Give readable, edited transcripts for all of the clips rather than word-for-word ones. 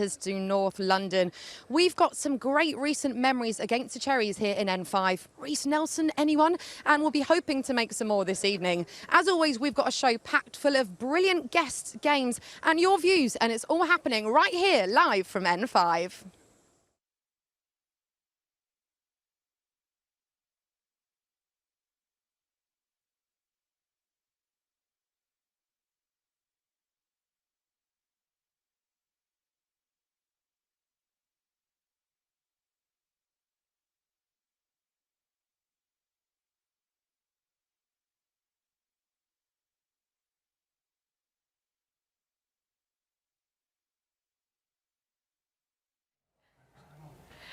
to North London. We've got some great recent memories against the Cherries here in N5. Reece Nelson, anyone? And we'll be hoping to make some more this evening. As always, we've got a show packed full of brilliant guests, games and your views, and it's all happening right here live from N5.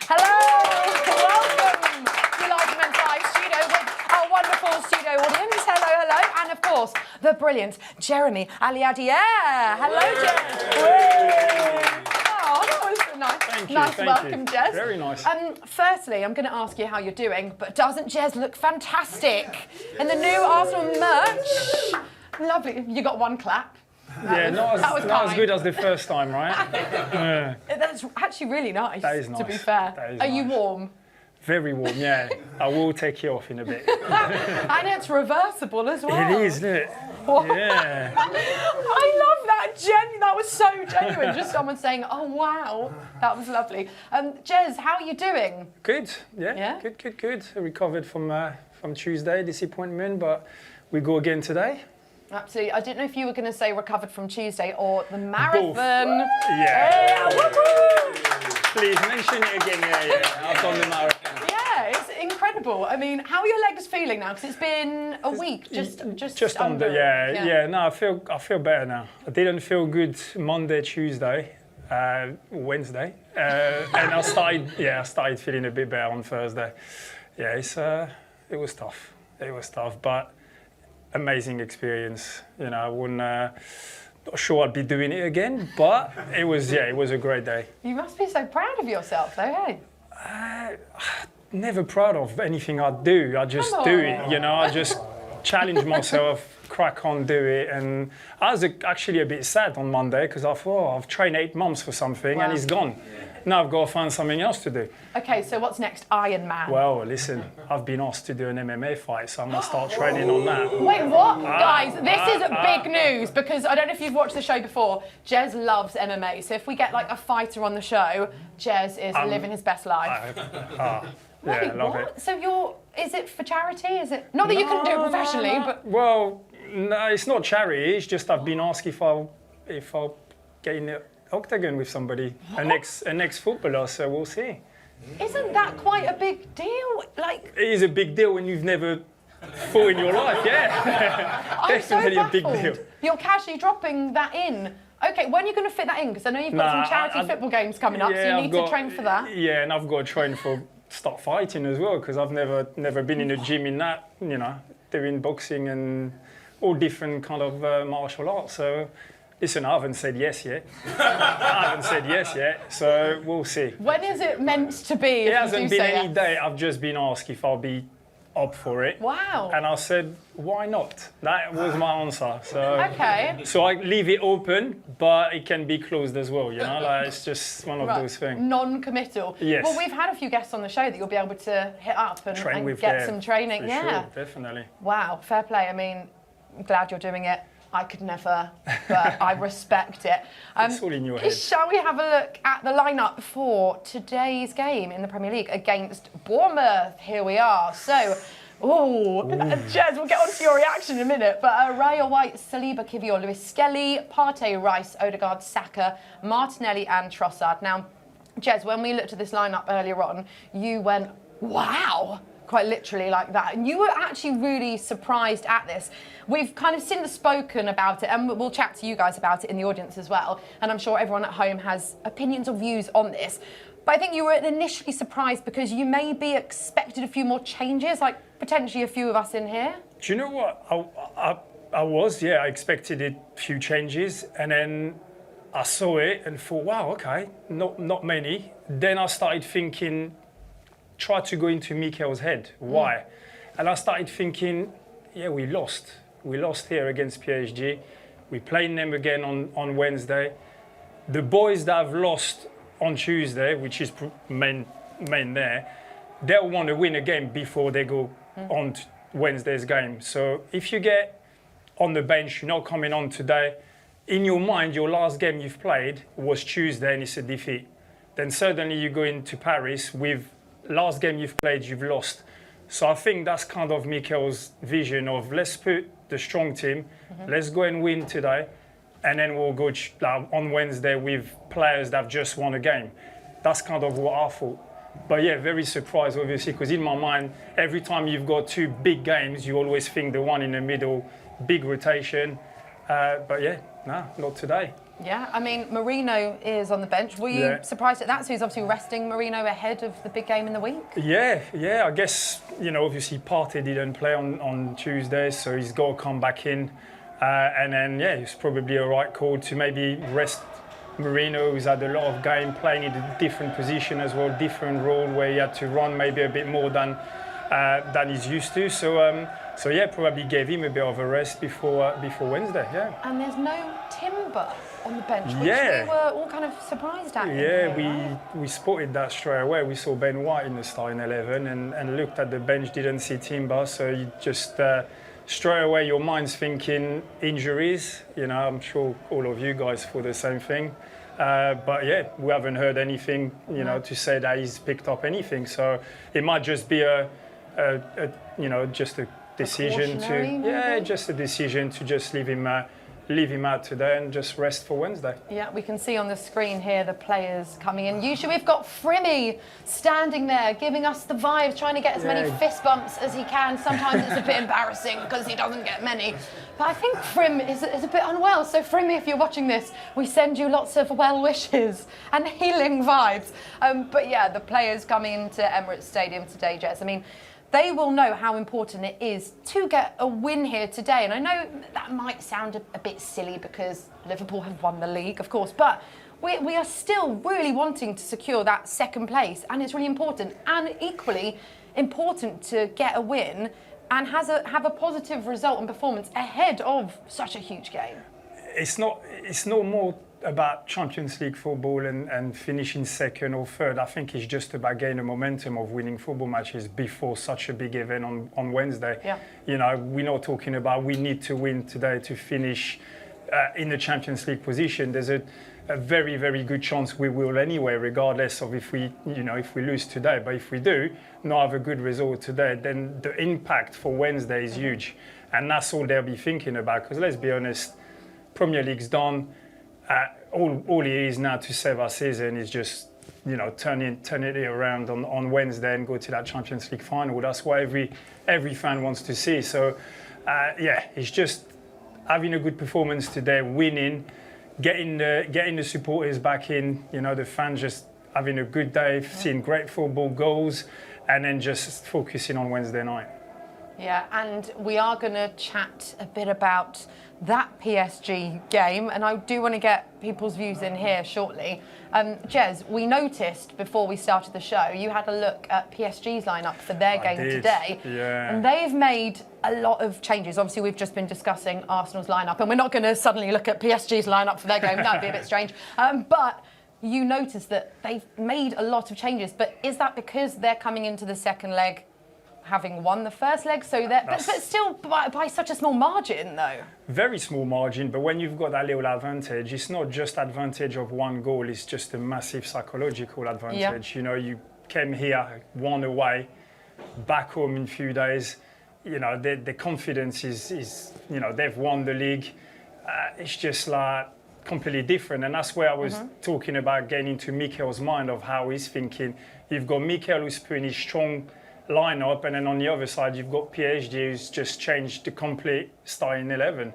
Hello, welcome to live from N5 studio with our wonderful studio audience. Hello, and of course, the brilliant Jeremy Aliadier. Hello, Jeremy. Oh, that was nice. Nice welcome, Jez. Very nice. Firstly, I'm going to ask you how you're doing, but doesn't Jez look fantastic in the new Arsenal merch? Lovely. You got one clap. Yeah, not as good as the first time, right? Yeah. That's actually really nice, that is nice. To be fair. Are you warm? Very warm, yeah. I will take you off in a bit. And it's reversible as well. It is, isn't it? Yeah. I love that. That was so genuine. Just someone saying, oh, wow. That was lovely. Jez, how are you doing? Good, yeah. Good. I recovered from Tuesday, disappointment, but we go again today. Absolutely. I didn't know if you were going to say recovered from Tuesday or the marathon. Both. Yeah. Please mention it again. Yeah. I've done the marathon. Yeah, it's incredible. I mean, how are your legs feeling now? Because it's been a week, just under. Yeah. No, I feel better now. I didn't feel good Monday, Tuesday, Wednesday, and I started feeling a bit better on Thursday. Yeah, it was tough. But amazing experience. You know, I wouldn't. Not sure I'd be doing it again, but it was a great day. You must be so proud of yourself, though, hey? Never proud of anything I do. I just do it. You know, I just challenge myself, crack on, do it. And I was actually a bit sad on Monday because I thought, I've trained 8 months for something and it's gone. Now I've got to find something else to do. Okay, so what's next? Iron Man? Well, listen, I've been asked to do an MMA fight, so I'm going to start training on that. Wait, what? Guys, this is big news because I don't know if you've watched the show before. Jez loves MMA, so if we get like a fighter on the show, Jez is living his best life. Wait, I love it. So is it for charity? Is it? Not that you can do it professionally, but... Well, no, it's not charity, it's just I've been asked if I'll get in the octagon with somebody, an ex-footballer, so we'll see. Isn't that quite a big deal? Like, it is a big deal when you've never fought in your life, yeah. I'm Definitely so a big deal. You're casually dropping that in. Okay, when are you going to fit that in? Because I know you've got some charity football games coming up, so you need to train for that. Yeah, and I've got to train for start fighting as well, because I've never been in a gym in that, you know, doing boxing and all different kind of martial arts, so... Listen, I haven't said yes yet. So we'll see. When is it meant to be? It hasn't been any day. I've just been asked if I'll be up for it. Wow. And I said, why not? That was my answer. So, okay. So I leave it open, but it can be closed as well, you know? Like, it's just one of those things. Non-committal. Yes. Well, we've had a few guests on the show that you'll be able to hit up and get some training. For sure, definitely. Wow, fair play. I mean, I'm glad you're doing it. I could never, but I respect it. It's all in your head. Shall we have a look at the lineup for today's game in the Premier League against Bournemouth? Here we are. So, Jez, we'll get on to your reaction in a minute. But Raya, White, Saliba, Kivior, Lewis Skelly, Partey, Rice, Odegaard, Saka, Martinelli and Trossard. Now, Jez, when we looked at this lineup earlier on, you went, wow! Quite literally like that. And you were actually really surprised at this. We've kind of since spoken about it, and we'll chat to you guys about it in the audience as well. And I'm sure everyone at home has opinions or views on this. But I think you were initially surprised because you maybe expected a few more changes, like potentially a few of us in here. Do you know what? I expected a few changes, and then I saw it and thought, wow, okay, not many. Then I started thinking, try to go into Mikel's head. Why? And I started thinking, yeah, we lost. We lost here against PSG. We played them again on Wednesday. the boys that have lost on Tuesday, which is main there, they'll want to win a game before they go on to Wednesday's game. So if you get on the bench, you're not coming on today, in your mind, your last game you've played was Tuesday and it's a defeat. Then suddenly you go into Paris with last game you've played, you've lost. So I think that's kind of Mikel's vision of let's put the strong team, let's go and win today, and then we'll go on Wednesday with players that have just won a game. That's kind of what I thought. But yeah, very surprised obviously, because in my mind, every time you've got two big games, you always think the one in the middle, big rotation. But yeah, no, not today. Yeah, I mean, Marino is on the bench. Were you surprised at that? So he's obviously resting Marino ahead of the big game in the week? Yeah, I guess, obviously Partey didn't play on Tuesday, so he's got to come back in. And then, it's probably a right call to maybe rest Marino, who's had a lot of game playing in a different position as well, different role where he had to run maybe a bit more than he's used to. So yeah, probably gave him a bit of a rest before Wednesday. Yeah. And there's no Timber on the bench, which we were all kind of surprised at. Yeah, we spotted that straight away. We saw Ben White in the starting 11 and looked at the bench, didn't see Timber, so you just straight away your mind's thinking injuries. I'm sure all of you guys thought the same thing. But yeah, we haven't heard anything, to say that he's picked up anything. So it might just be just a decision just a decision to just leave him out today and just rest for Wednesday. Yeah, we can see on the screen here the players coming in. Usually we've got Frimmy standing there giving us the vibes, trying to get as many fist bumps as he can. Sometimes it's a bit embarrassing because he doesn't get many. But I think Frim is a bit unwell. So Frimmy, if you're watching this, we send you lots of well wishes and healing vibes. But yeah, the players coming into Emirates Stadium today, Jez, I mean, they will know how important it is to get a win here today. And I know that might sound a bit silly because Liverpool have won the league, of course, but we are still really wanting to secure that second place, and it's really important. And equally important to get a win and have a positive result and performance ahead of such a huge game. It's not more about Champions League football and finishing second or third. I think it's just about gaining momentum of winning football matches before such a big event on Wednesday. Yeah. We're not talking about we need to win today to finish in the Champions League position. There's a very, very good chance we will anyway, regardless of if we lose today. But if we do not have a good result today, then the impact for Wednesday is huge. And that's all they'll be thinking about. Because let's be honest, Premier League's done. All it is now to save our season is just, turn it around on Wednesday and go to that Champions League final. That's what every fan wants to see. So, it's just having a good performance today, winning, getting the supporters back in. The fans just having a good day, seeing great football, goals, and then just focusing on Wednesday night. Yeah, and we are going to chat a bit about that PSG game, and I do want to get people's views in here shortly. Jez, we noticed before we started the show, you had a look at PSG's lineup for their game today, and they've made a lot of changes. Obviously, we've just been discussing Arsenal's lineup, and we're not going to suddenly look at PSG's lineup for their game. That would be a bit strange. But you noticed that they've made a lot of changes. But is that because they're coming into the second leg having won the first leg, but still by such a small margin, though? Very small margin, but when you've got that little advantage, it's not just advantage of one goal, it's just a massive psychological advantage. You came here, won away, back home in a few days, the confidence is they've won the league. It's just like completely different, and that's where I was talking about getting into Mikel's mind of how he's thinking. You've got Mikel who's putting his strong lineup, and then on the other side you've got PSG who's just changed the complete starting 11.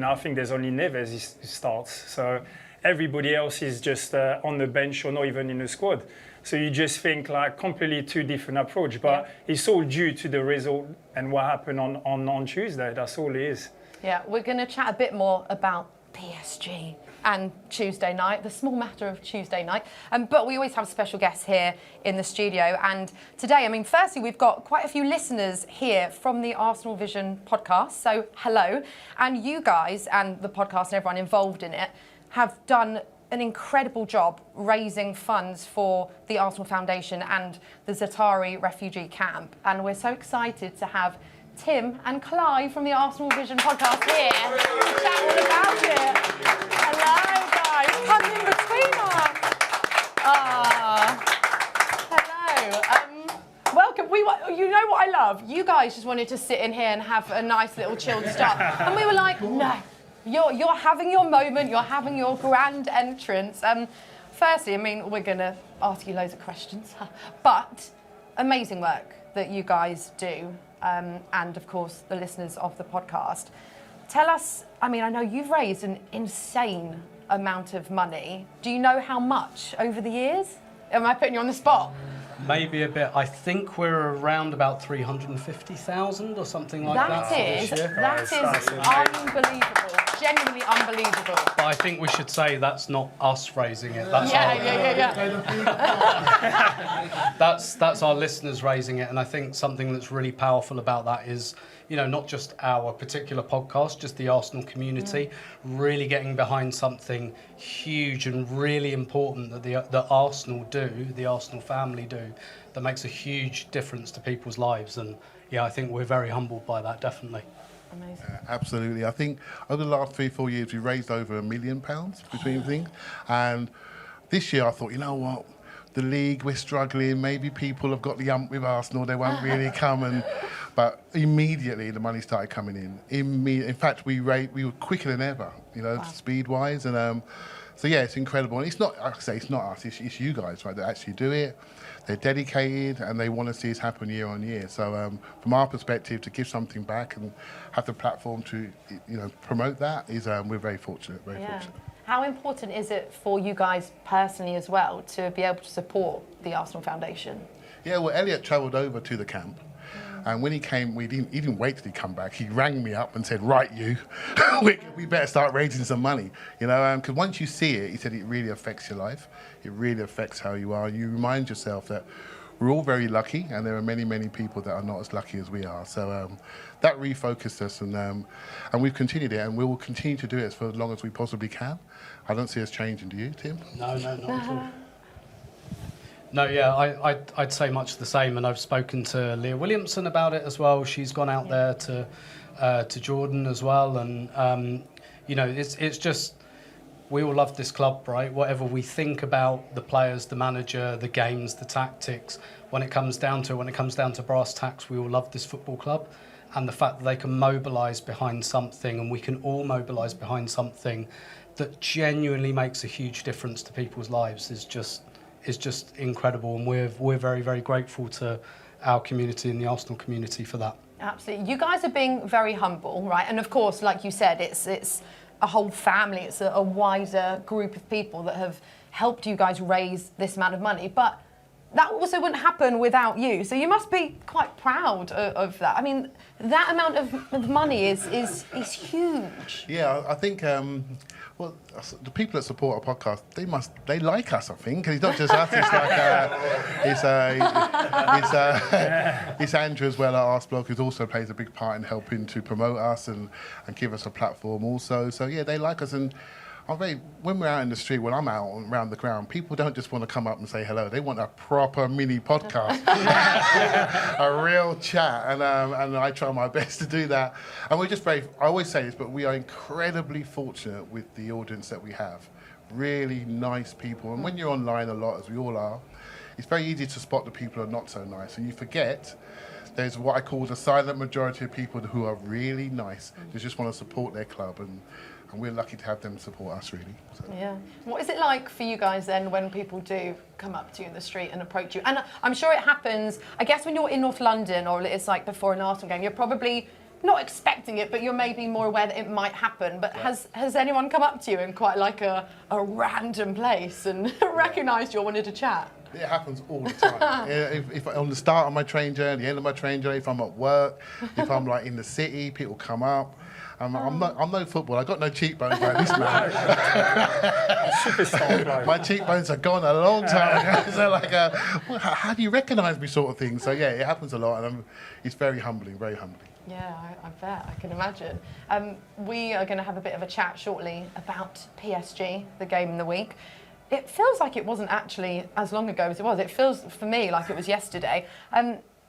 I think there's only Neves who starts, so everybody else is just on the bench or not even in the squad. So you just think like completely two different approach, but it's all due to the result and what happened on Tuesday. That's all it is. Yeah, we're going to chat a bit more about PSG and Tuesday night, the small matter of Tuesday night. But we always have special guests here in the studio. And today, firstly, we've got quite a few listeners here from the Arsenal Vision podcast. So hello. And you guys and the podcast and everyone involved in it have done an incredible job raising funds for the Arsenal Foundation and the Za'atari refugee camp. And we're so excited to have Tim and Clive from the Arsenal Vision podcast here to chat all about it. Hello, guys. Come in between us. Hello. Welcome. You know what I love? You guys just wanted to sit in here and have a nice little chilled start. And we were like, no, you're having your moment. You're having your grand entrance. Firstly, I mean, we're going to ask you loads of questions. But amazing work that you guys do. And of course, the listeners of the podcast. Tell us, I mean, I know you've raised an insane amount of money. Do you know how much over the years? Am I putting you on the spot? Maybe a bit. I think we're around about 350,000 or something like that. That is unbelievable. Genuinely unbelievable. But I think we should say that's not us raising it. That's that's our listeners raising it. And I think something that's really powerful about that is, you know, not just our particular podcast, just the Arsenal community, really getting behind something huge and really important that Arsenal do, the Arsenal family do, that makes a huge difference to people's lives. And yeah, I think we're very humbled by that, definitely. Amazing. Absolutely. I think over the last 3-4 years, we raised over £1 million between things. And this year I thought, you know what? The league, we're struggling. Maybe people have got the ump with Arsenal. They won't really come. But immediately the money started coming in. In fact, we were quicker than ever, you know, speed-wise. And so yeah, it's incredible. And it's not, like I say, it's not us. It's you guys, right, that actually do it. They're dedicated and they want to see us happen year on year. So from our perspective, to give something back and have the platform to, you know, promote that is we're very fortunate. Very fortunate. How important is it for you guys personally as well to be able to support the Arsenal Foundation? Yeah, well, Elliot travelled over to the camp. And when he came, he didn't wait till he come back. He rang me up and said, right, you, we better start raising some money. You know, because once you see it, he said, it really affects your life. It really affects how you are. You remind yourself that we're all very lucky, and there are many, many people that are not as lucky as we are. So that refocused us, and we've continued it, and we will continue to do it for as long as we possibly can. I don't see us changing, do you, Tim? No, not at all. No, yeah, I'd say much the same, and I've spoken to Leah Williamson about it as well. She's gone out there to Jordan as well, and you know, it's just, we all love this club, right? Whatever we think about the players, the manager, the games, the tactics, when it comes down to brass tacks, we all love this football club, and the fact that they can mobilise behind something, and we can all mobilise behind something that genuinely makes a huge difference to people's lives is just incredible, and we're very, very grateful to our community and the Arsenal community for that. Absolutely. You guys are being very humble, right? And of course, like you said, it's a whole family, it's a wider group of people that have helped you guys raise this amount of money. But that also wouldn't happen without you. So you must be quite proud of that. I mean, that amount of money is huge. Yeah, I think, well, the people that support our podcast, they like us, I think. It's not just us, it's Andrew as well at Arsblog, who also plays a big part in helping to promote us and give us a platform also. So yeah, they like us, and when we're out in the street, when I'm out around the ground, people don't just want to come up and say hello. They want a proper mini podcast, a real chat, and I try my best to do that. And we're just I always say this, but we are incredibly fortunate with the audience that we have. Really nice people. And when you're online a lot, as we all are, it's very easy to spot the people who are not so nice. And you forget there's what I call the silent majority of people who are really nice. They just want to support their club, and we're lucky to have them support us, really. So. Yeah. What is it like for you guys then when people do come up to you in the street and approach you? And I'm sure it happens, I guess, when you're in North London, or it's like before an Arsenal game, you're probably not expecting it, but you're maybe more aware that it might happen. But has anyone come up to you in quite like a random place and recognised you or wanted to chat? It happens all the time. if on the start of my train journey, the end of my train journey, if I'm at work, if I'm like in the city, people come up. I'm no football. I've got no cheekbones like this man. My cheekbones are gone a long time ago. So like, how do you recognise me, sort of thing? So yeah, it happens a lot, and it's very humbling, very humbling. Yeah, I bet. I can imagine. We are going to have a bit of a chat shortly about PSG, the game in the week. It feels like it wasn't actually as long ago as it was. It feels, for me, like it was yesterday.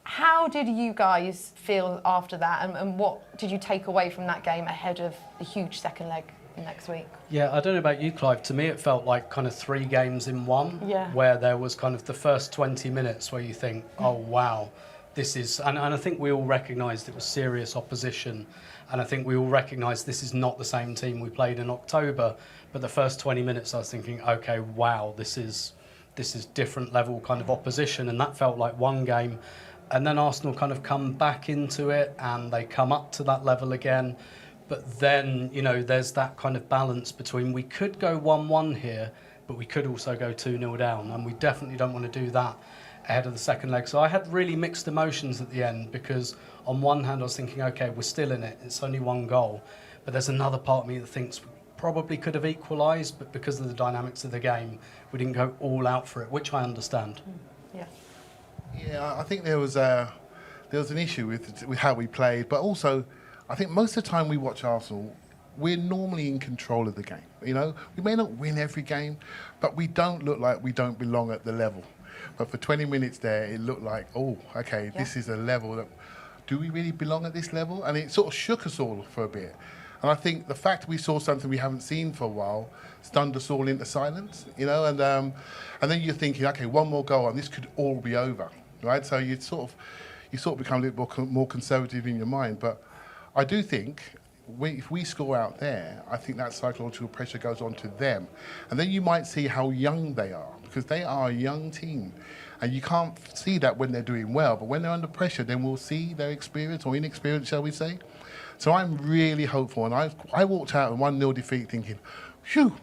How did you guys feel after that, and what did you take away from that game ahead of the huge second leg next week? Yeah, I don't know about you, Clive. To me, it felt like kind of 3 games in one, where there was kind of the first 20 minutes where you think, oh, wow, this is... And I think we all recognised it was serious opposition, and I think we all recognised this is not the same team we played in October, but the first 20 minutes I was thinking, OK, wow, this is different level kind of opposition, and that felt like one game. And then Arsenal kind of come back into it, and they come up to that level again. But then, you know, there's that kind of balance between we could go 1-1 here, but we could also go 2-0 down. And we definitely don't want to do that ahead of the second leg. So I had really mixed emotions at the end, because on one hand I was thinking, OK, we're still in it. It's only 1 goal. But there's another part of me that thinks we probably could have equalised, but because of the dynamics of the game, we didn't go all out for it, which I understand. Yeah. Yeah, I think there was an issue with how we played, but also I think most of the time we watch Arsenal, we're normally in control of the game. You know, we may not win every game, but we don't look like we don't belong at the level. But for 20 minutes there, it looked like, oh, okay, this is a level that, do we really belong at this level? And it sort of shook us all for a bit. And I think the fact we saw something we haven't seen for a while stunned us all into silence, you know, and then you're thinking, okay, 1 more goal and this could all be over, right? So you sort of become a little more conservative in your mind. But I do think if we score out there, I think that psychological pressure goes on to them. And then you might see how young they are, because they are a young team. And you can't see that when they're doing well, but when they're under pressure, then we'll see their experience or inexperience, shall we say. So I'm really hopeful, and I walked out in 1-0 defeat thinking, phew,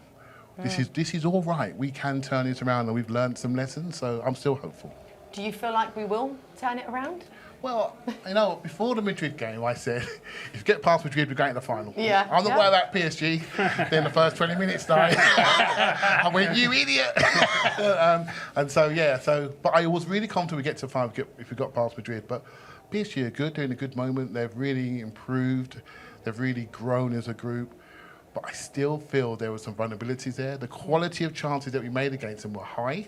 this is all right. We can turn this around, and we've learned some lessons, so I'm still hopeful. Do you feel like we will turn it around? Well, you know, before the Madrid game, I said, if you get past Madrid, we're going to the final. Yeah. I'm not worried about PSG. Then the first 20 minutes started. I went, you idiot. And so, yeah, but I was really confident we get to the final if we got past Madrid. But PSG are good, they're in a good moment. They've really improved. They've really grown as a group. But I still feel there were some vulnerabilities there. The quality of chances that we made against them were high.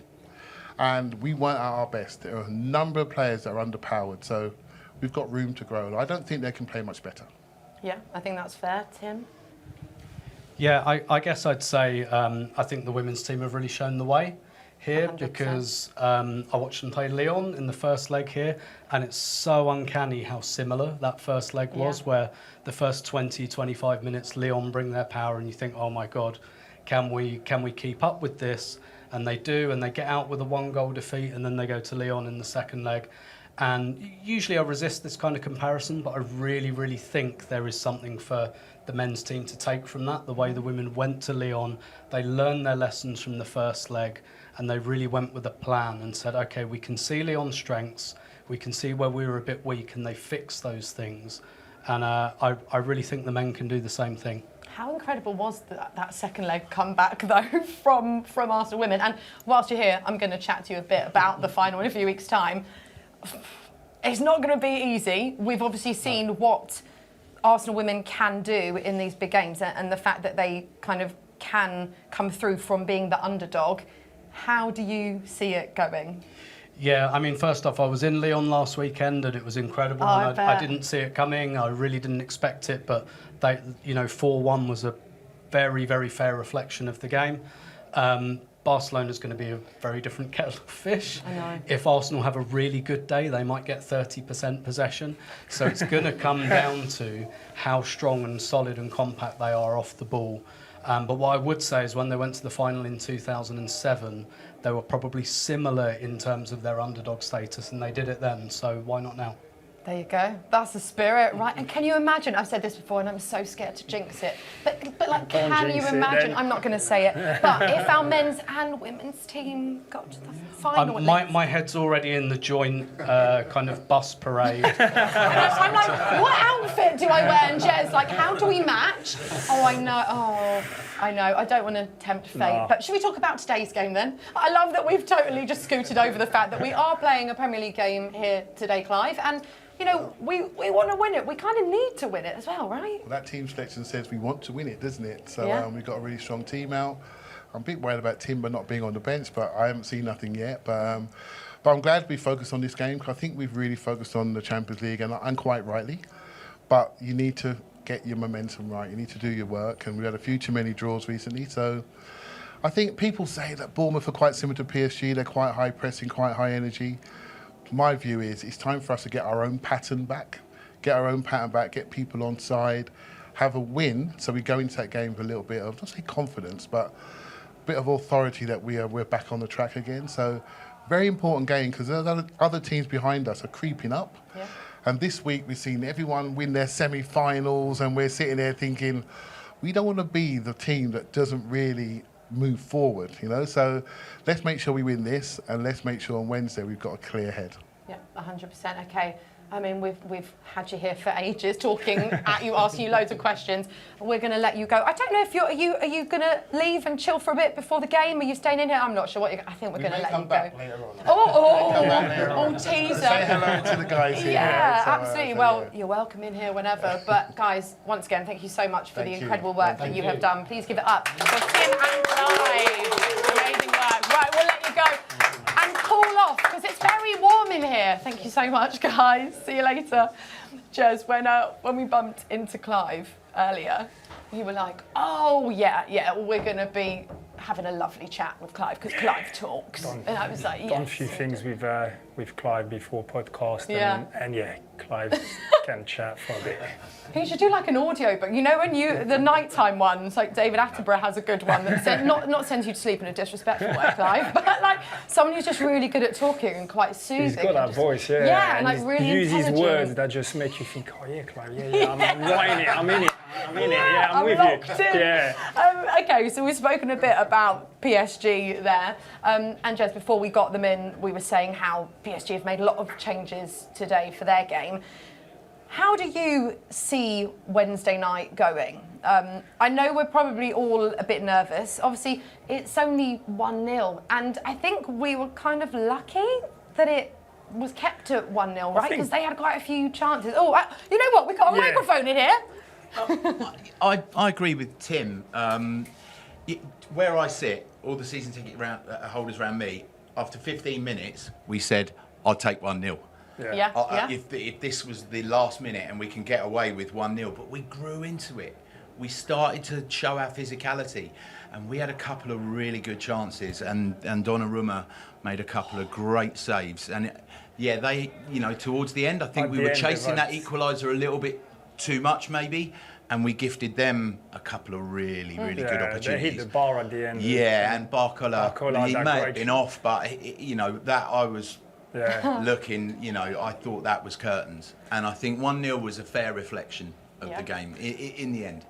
And we weren't at our best. There are a number of players that are underpowered, so we've got room to grow. I don't think they can play much better. Yeah, I think that's fair. Tim? Yeah, I guess I'd say I think the women's team have really shown the way here 100%. because I watched them play Lyon in the first leg here, and it's so uncanny how similar that first leg was, where the first 20, 25 minutes, Lyon bring their power, and you think, oh my God, can we keep up with this? And they do, and they get out with a 1-goal defeat, and then they go to Lyon in the second leg. And usually I resist this kind of comparison, but I really, really think there is something for the men's team to take from that. The way the women went to Lyon, they learned their lessons from the first leg, and they really went with a plan and said, okay, we can see Lyon's strengths, we can see where we were a bit weak, and they fixed those things. And I really think the men can do the same thing. How incredible was that second leg comeback, though, from Arsenal women? And whilst you're here, I'm going to chat to you a bit about the final in a few weeks' time. It's not going to be easy. We've obviously seen what Arsenal women can do in these big games, and the fact that they kind of can come through from being the underdog. How do you see it going? Yeah, I mean, first off, I was in Lyon last weekend, and it was incredible. Oh, and I didn't see it coming. I really didn't expect it, but they, 4-1 was a very, very fair reflection of the game. Barcelona's going to be a very different kettle of fish. I know. If Arsenal have a really good day, they might get 30% possession. So it's going to come down to how strong and solid and compact they are off the ball. But what I would say is when they went to the final in 2007, they were probably similar in terms of their underdog status, and they did it then. So why not now? There you go. That's the spirit, right? And can you imagine? I've said this before, and I'm so scared to jinx it. But like, can you imagine? I'm not going to say it. But if our men's and women's team got to the final, my head's already in the joint kind of bus parade. I'm like, what outfit do I wear? And Jez, like, how do we match? Oh, I know. Oh, I know. I don't want to tempt fate. No. But should we talk about today's game then? I love that we've totally just scooted over the fact that we are playing a Premier League game here today, Clive, and we want to win it. We kind of need to win it as well, right? Well, that team selection says we want to win it, doesn't it? So Yeah. we've got a really strong team out. I'm a bit worried about Timber not being on the bench, but I haven't seen nothing yet. But I'm glad we focused on this game, because I think we've really focused on the Champions League, and quite rightly. But you need to get your momentum right. You need to do your work, and we had a few too many draws recently. So I think people say that Bournemouth are quite similar to PSG. They're quite high pressing, quite high energy. My view is it's time for us to get our own pattern back, get people on side, have a win, so we go into that game with a little bit of, not say confidence, but a bit of authority that we're back on the track again. So very important game, because other teams behind us are creeping up. Yeah. And this week we've seen everyone win their semi-finals, and we're sitting there thinking, we don't want to be the team that doesn't really move forward, So let's make sure we win this, and let's make sure on Wednesday we've got a clear head. Yeah, 100%. Okay. I mean, we've had you here for ages, talking at you, asking you loads of questions. We're going to let you go. I don't know if are you going to leave and chill for a bit before the game? Are you staying in here? I'm not sure what I think we're going to let you go. Later on. Oh, teaser. Say hello to the guys here. Yeah, So, absolutely. Well, you're welcome in here whenever. But guys, once again, thank you so much for the incredible work that you have done. Please give it up for Tim and Clive. Amazing work. Right, we'll let you go. And cool off, because it's very warm in here. Thank you so much, guys. See you later. Jez, when we bumped into Clive earlier, you were like, oh, yeah, we're going to be having a lovely chat with Clive, because Clive talks. And I was like, Done a few things with Clive before podcast, and yeah, Clive can chat for a bit. You should do like an audio book. When the nighttime ones, like David Attenborough has a good one that not sends you to sleep in a disrespectful way, Clive, but like someone who's just really good at talking and quite soothing. He's got that voice, yeah. Yeah, and like really he uses intelligent. words that just make you think, oh yeah, Clive, yeah, I'm right in it, I'm in it, yeah, I'm with locked you. in. Yeah. Okay, so we've spoken a bit about PSG there, and just before we got them in, we were saying how PSG have made a lot of changes today for their game. How do you see Wednesday night going? I know we're probably all a bit nervous. Obviously, it's only 1-0, and I think we were kind of lucky that it was kept at 1-0, right? Because they had quite a few chances. Oh, you know what? We've got a microphone in here. I agree with Tim. Where I sit, all the season ticket holders around me, after 15 minutes, we said, I'll take 1-0. Yeah. If this was the last minute and we can get away with 1-0, but we grew into it. We started to show our physicality, and we had a couple of really good chances, and Donnarumma made a couple of great saves. And they, towards the end, I think we were chasing that equaliser a little bit too much, maybe. And we gifted them a couple of really good opportunities. They hit the bar at the end. Yeah, and Barcola, he may have been off, but that I was looking, I thought that was curtains. And I think 1-0 was a fair reflection of the game in the end.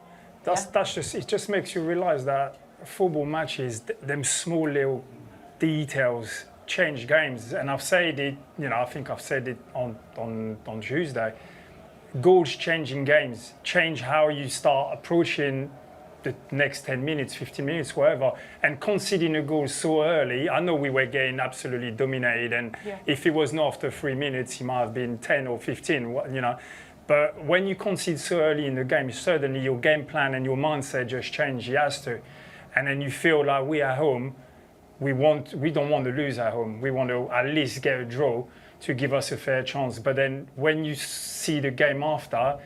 It just makes you realise that football matches, them small little details change games. And I've said it, I think I've said it on Tuesday. Goals changing games, change how you start approaching the next 10 minutes, 15 minutes, whatever, and conceding a goal so early. I know we were getting absolutely dominated, and if it was not after 3 minutes, it might have been 10 or 15, But when you concede so early in the game, suddenly your game plan and your mindset just change. It has to. And then you feel like we at home, we don't want to lose at home. We want to at least get a draw to give us a fair chance. But then when you see the game after,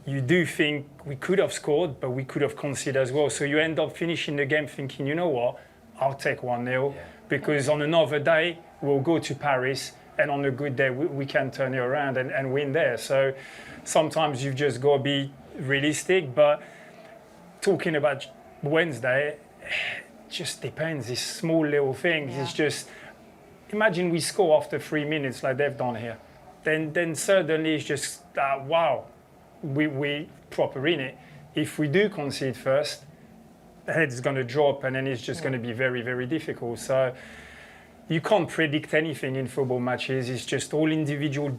you do think we could have scored, but we could have conceded as well. So you end up finishing the game thinking, you know what, I'll take 1-0, because on another day, we'll go to Paris, and on a good day, we can turn it around and win there. So sometimes you've just got to be realistic. But talking about Wednesday, it just depends. It's small little things. It's just, imagine we score after 3 minutes like they've done here. Then suddenly it's just, wow, we proper in it. If we do concede first, the head's going to drop, and then it's just going to be very, very difficult. So you can't predict anything in football matches. It's just all individual.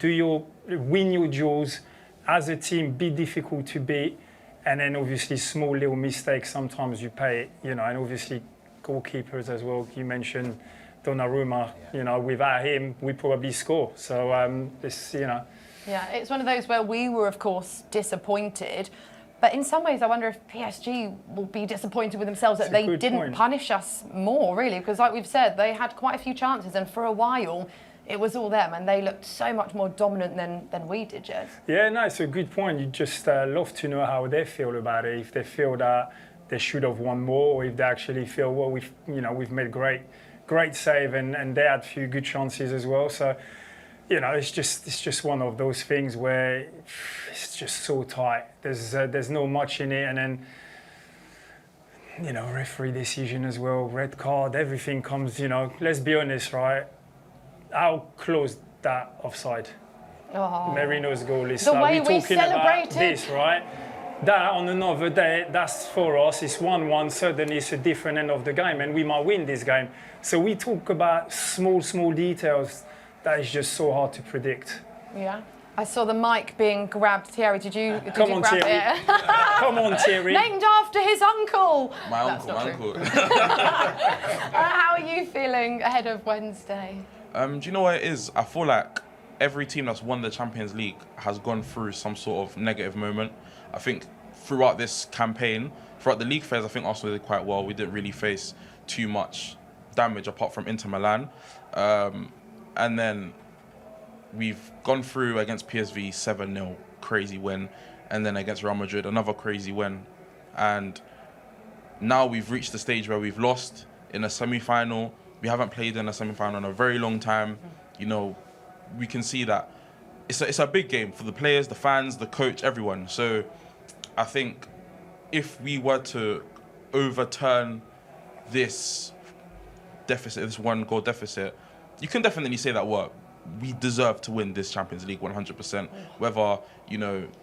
Win your duels as a team, be difficult to beat, and then obviously small little mistakes, sometimes you pay, and obviously goalkeepers as well. You mentioned Donnarumma, without him, we probably score. So, Yeah, it's one of those where we were, of course, disappointed. But in some ways, I wonder if PSG will be disappointed with themselves that they didn't punish us more, really. Because like we've said, they had quite a few chances. And for a while, it was all them. And they looked so much more dominant than we did, Jez. Yeah, no, it's a good point. You just love to know how they feel about it. If they feel that they should have won more, or if they actually feel, well, we've made great save and they had a few good chances as well. So, it's just one of those things where it's just so tight. There's no much in it, and then referee decision as well, red card, everything comes. Let's be honest, right? How close that offside? Merino's goal is. The way we're we talking celebrated. about this, right? That on another day, that's for us. It's 1-1. Suddenly, it's a different end of the game, and we might win this game. So we talk about small details. That is just so hard to predict. Yeah. I saw the mic being grabbed. Thierry, did you Come on, grab Thierry. it? Come on, Thierry. Named after his uncle. My That's uncle, not my true. uncle. How are you feeling ahead of Wednesday? Do you know what it is? I feel like every team that's won the Champions League has gone through some sort of negative moment. I think throughout this campaign, throughout the league phase, I think Arsenal did quite well. We didn't really face too much damage apart from Inter Milan. And then we've gone through against PSV 7-0, crazy win. And then against Real Madrid, another crazy win. And now we've reached the stage where we've lost in a semi-final. We haven't played in a semi-final in a very long time. We can see that it's a big game for the players, the fans, the coach, everyone. So I think if we were to overturn this deficit, this 1-goal deficit, you can definitely say that we deserve to win this Champions League 100%. Whether,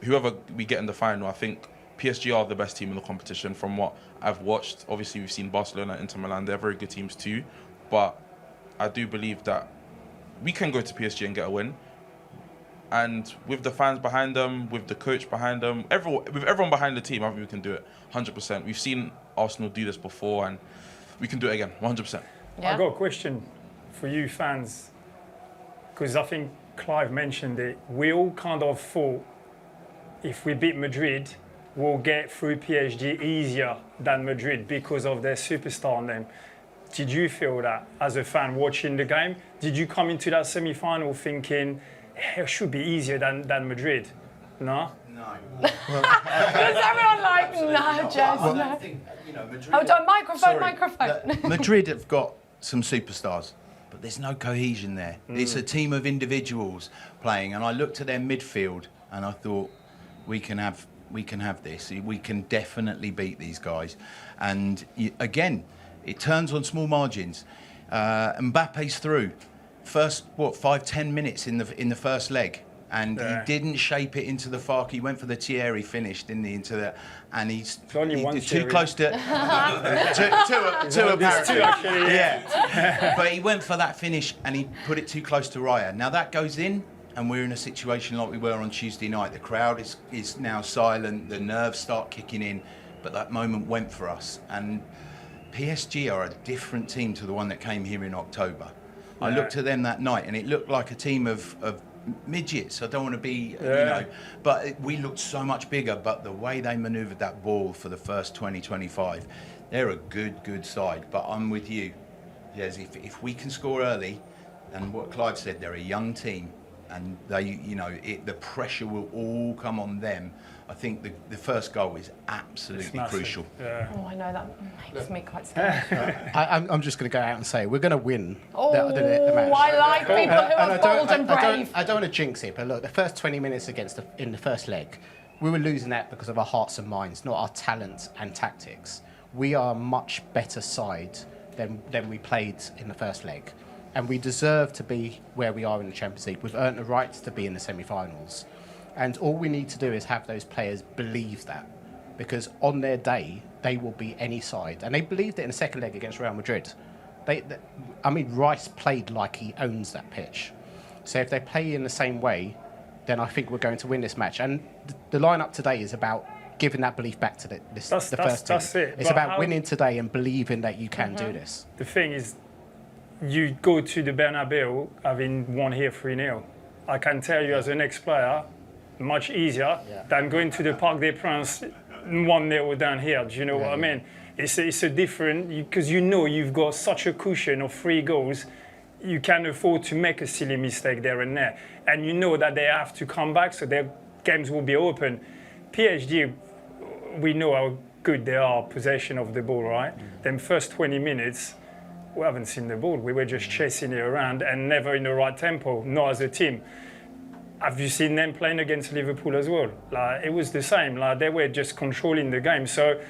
whoever we get in the final, I think PSG are the best team in the competition from what I've watched. Obviously, we've seen Barcelona, Inter Milan, they're very good teams too. But I do believe that we can go to PSG and get a win. And with the fans behind them, with the coach behind them, with everyone behind the team, I think we can do it 100%. We've seen Arsenal do this before, and we can do it again 100%. Yeah. I've got a question for you fans, because I think Clive mentioned it. We all kind of thought if we beat Madrid, we'll get through PSG easier than Madrid because of their superstar name. Did you feel that as a fan watching the game? Did you come into that semi-final thinking it should be easier than Madrid? No? No. Because everyone like, no, Jez, I no. don't think, Madrid. Hold on, microphone. Madrid have got some superstars, but there's no cohesion there. It's a team of individuals playing, and I looked at their midfield and I thought, we can have this. We can definitely beat these guys. And again, it turns on small margins. Mbappe's through. First, 5-10 minutes in the first leg, and he didn't shape it into the far. He went for the Thierry finish, didn't he? And he's too close to two apparently. Actually, yeah. But he went for that finish and he put it too close to Raya. Now that goes in, and we're in a situation like we were on Tuesday night. The crowd is now silent. The nerves start kicking in, but that moment went for us. And PSG are a different team to the one that came here in October. I looked at them that night, and it looked like a team of midgets. I don't want to be, but we looked so much bigger. But the way they manoeuvred that ball for the first 20-25, they're a good side. But I'm with you. Yes, if we can score early, and what Clive said, they're a young team, and they, the pressure will all come on them. I think the first goal is absolutely crucial. Yeah. Oh, I know, that makes me quite scared. I'm just going to go out and say we're going to win Oh, the match. I like people who And are bold and brave. I don't want to jinx it, but look, the first 20 minutes in the first leg, we were losing that because of our hearts and minds, not our talent and tactics. We are a much better side than we played in the first leg. And we deserve to be where we are in the Champions League. We've earned the right to be in the semi-finals. And all we need to do is have those players believe that. Because on their day, they will beat any side. And they believed it in the second leg against Real Madrid. Rice played like he owns that pitch. So if they play in the same way, then I think we're going to win this match. And the lineup today is about giving that belief back to the first team. That's it. It's about winning today and believing that you can do this. The thing is, you go to the Bernabeu having won here 3-0. I can tell you as an ex-player, much easier than going to the Parc des Princes 1-0 down here. Do you know what I mean? It's a different, because you know you've got such a cushion of 3 goals, you can afford to make a silly mistake there and there. And you know that they have to come back, so their games will be open. PSG, we know how good they are, possession of the ball, right? Then first 20 minutes, we haven't seen the ball. We were just chasing it around and never in the right tempo, not as a team. Have you seen them playing against Liverpool as well? Like, it was the same. Like, they were just controlling the game. So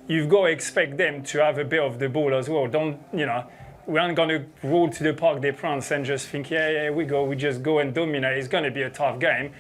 you've got to expect them to have a bit of the ball as well. Don't, you know, we aren't going to roll to the Parc des Princes and just think, yeah, we just go and dominate. It's going to be a tough game.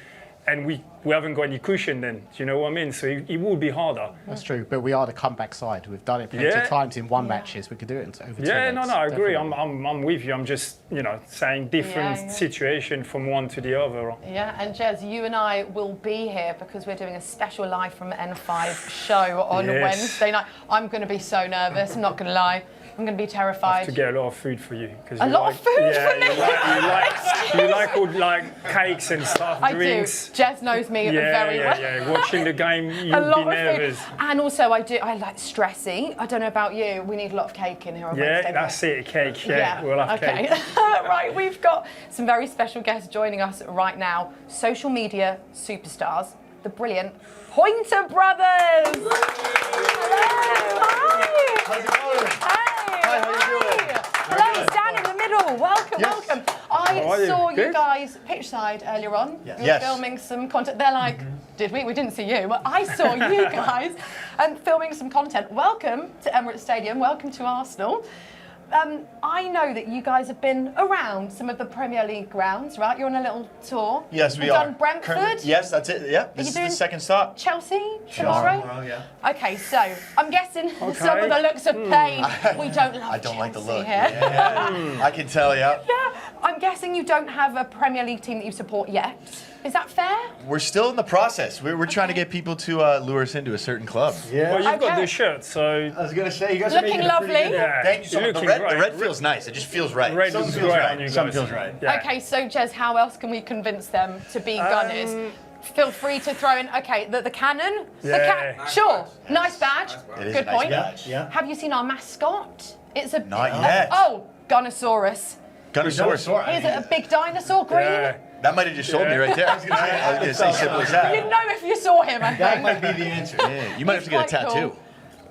And we haven't got any cushion then, do you know what I mean? So it will be harder. That's true, but we are the comeback side. We've done it plenty of times in one matches. We could do it in over 2 minutes. I agree. Definitely. I'm with you. I'm just, you know, saying different situation from one to the other. Yeah, and Jez, you and I will be here because we're doing a special live from N5 show on Wednesday night. I'm going to be so nervous, I'm not going to lie. I'm going to be terrified. I have to get a lot of food for you. A lot of food for me? You like all like cakes and stuff, drinks. I do. Jez knows me very well. Yeah. Watching the game, you'll be nervous. And also, I like stressy. I don't know about you. We need a lot of cake in here on Wednesday. Yeah, that's it, cake. Yeah, we'll have cake. Right, we've got some very special guests joining us right now. Social media superstars, the brilliant Pointer Brothers. Hello. Hi. How's it going? Hi, how you doing? Hello, stand in the middle. Welcome, welcome. I saw you Good? guys pitch side earlier on. Yes. You were filming some content. They're like, did we? We didn't see you, but I saw you guys filming some content. Welcome to Emirates Stadium. Welcome to Arsenal. I know that you guys have been around some of the Premier League grounds, right? You're on a little tour. Yes, we You've are. done Brentford. Yes, that's it. Yeah, this is the second stop. Chelsea tomorrow. Yeah. Okay, so I'm guessing some of the looks of pain. We don't love I don't like the Chelsea look. here. Yeah. I can tell you. Yeah, I'm guessing you don't have a Premier League team that you support yet. Is that fair? We're still in the process. We're trying to get people to lure us into a certain club. Yeah. Well, you've got the shirt, so. I was gonna say, you guys Looking are making lovely. A pretty good, Yeah. Thank you so much. You're The looking red great. feels nice. It just feels right. Red Something is feels great right. on you Something guys. feels right. Yeah. Okay, so Jez, how else can we convince them to be Gunners? Feel free to throw in, the cannon. Yeah. Sure, nice badge. It is Good a nice point. badge, yeah. Have you seen our mascot? It's a Not yet. Oh, Gunnosaurus. Gunnosaurus. Is it a big dinosaur, green? Yeah. That might have just sold me right there. I was gonna say simple as that. You'd know if you saw him, I That think. might be the answer. Yeah. You might have to get a quite tattoo. cool.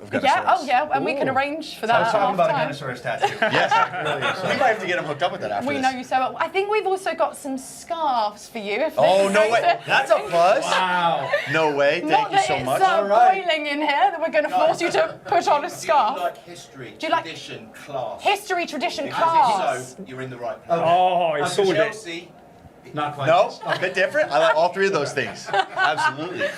Of Gunnosaurus. Yeah, oh yeah, and we can arrange for that. I was talking about a half-time. Gunnosaurus tattoo. Yes. We might have to get him hooked up with that after We this. know you so well. I think we've also got some scarves for you. If Oh, this no is way. going to- That's a plus. Wow. No way. Not Thank you that so it's much. boiling in here that we're going to force you to put on a scarf. Do you like history, Do you like- tradition, class? History, tradition, Because class. if so, you're in the right place. Oh, it's all there. Chelsea, Not quite. No, a bit different. I like all three of those things. Absolutely.